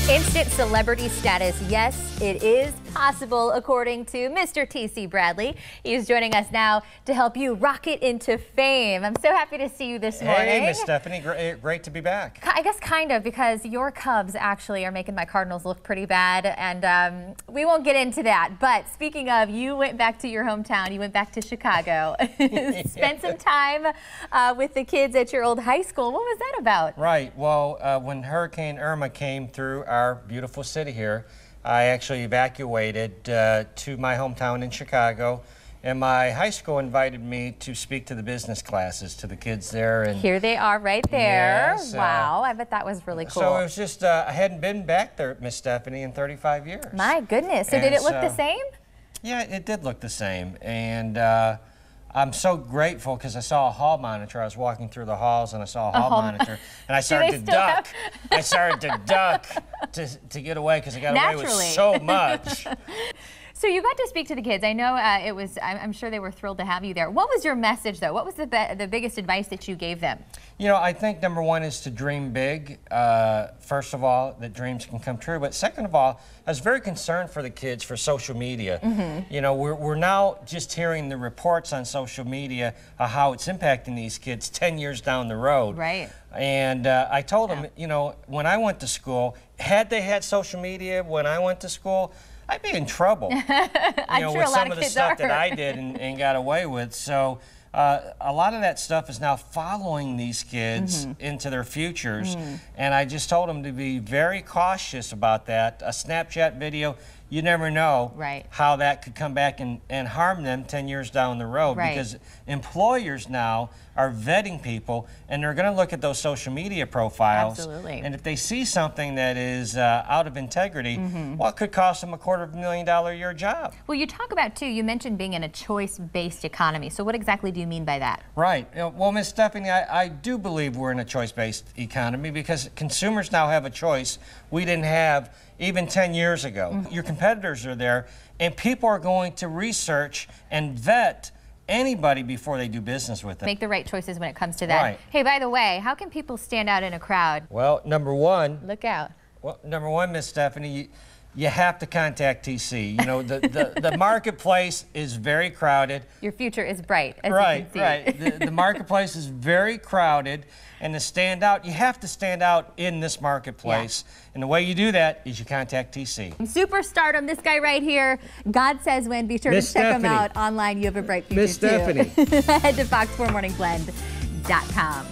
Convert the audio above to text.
Instant celebrity status. Yes, it is possible, according to Mr. T.C. Bradley. He is joining us now to help you rocket into fame. I'm so happy to see you this morning. Hey, Miss Stephanie. Great to be back. I guess kind of, because your Cubs actually are making my Cardinals look pretty bad, and we won't get into that. But speaking of, you went back to your hometown. You went back to Chicago. Spent some time with the kids at your old high school. What was that about? Right. Well, when Hurricane Irma came through our beautiful city here, I actually evacuated to my hometown in Chicago, and my high school invited me to speak to the business classes, to the kids there. And here they are right there. Yes, wow, I bet that was really cool. So it was just, I hadn't been back there, Miss Stephanie, in 35 years. My goodness. So did it look the same? Yeah, it did look the same. And I'm so grateful because I saw a hall monitor. I was walking through the halls and I saw a hall monitor, and I started to duck. I started to duck to get away because I got away with so much. So you got to speak to the kids. I know it was, I'm sure they were thrilled to have you there. What was your message, though? What was the biggest advice that you gave them? You know, I think number one is to dream big. First of all, that dreams can come true. But second of all, I was very concerned for the kids for social media. Mm-hmm. You know, we're now just hearing the reports on social media how it's impacting these kids 10 years down the road. Right. And I told them, you know, when I went to school, had they had social media when I went to school, I'd be in trouble, you know, with some of the stuff that I did and got away with. So a lot of that stuff is now following these kids into their futures. And I just told them to be very cautious about that. A Snapchat video, you never know how that could come back and harm them 10 years down the road. Because employers now are vetting people, and they're going to look at those social media profiles. Absolutely. And if they see something that is out of integrity, well, it could cost them a $250,000 a year job. Well, you talk about, too, you mentioned being in a choice-based economy. So what exactly do you mean by that? Right. Well, Ms. Stephanie, I do believe we're in a choice-based economy because consumers now have a choice we didn't have even 10 years ago. Your competitors are there, and people are going to research and vet anybody before they do business with them. Make the right choices when it comes to that. Right. Hey, by the way, how can people stand out in a crowd? Well, number one. Look out. Well, number one, Miss Stephanie, you have to contact TC. You know, the marketplace is very crowded. Your future is bright, as you can see. Right. The marketplace is very crowded, and to stand out, you have to stand out in this marketplace. Yeah. And the way you do that is you contact TC. Superstardom, this guy right here, God Says When. Be sure to check him out online. You have a bright future, Miss Stephanie. Head to fox4morningblend.com.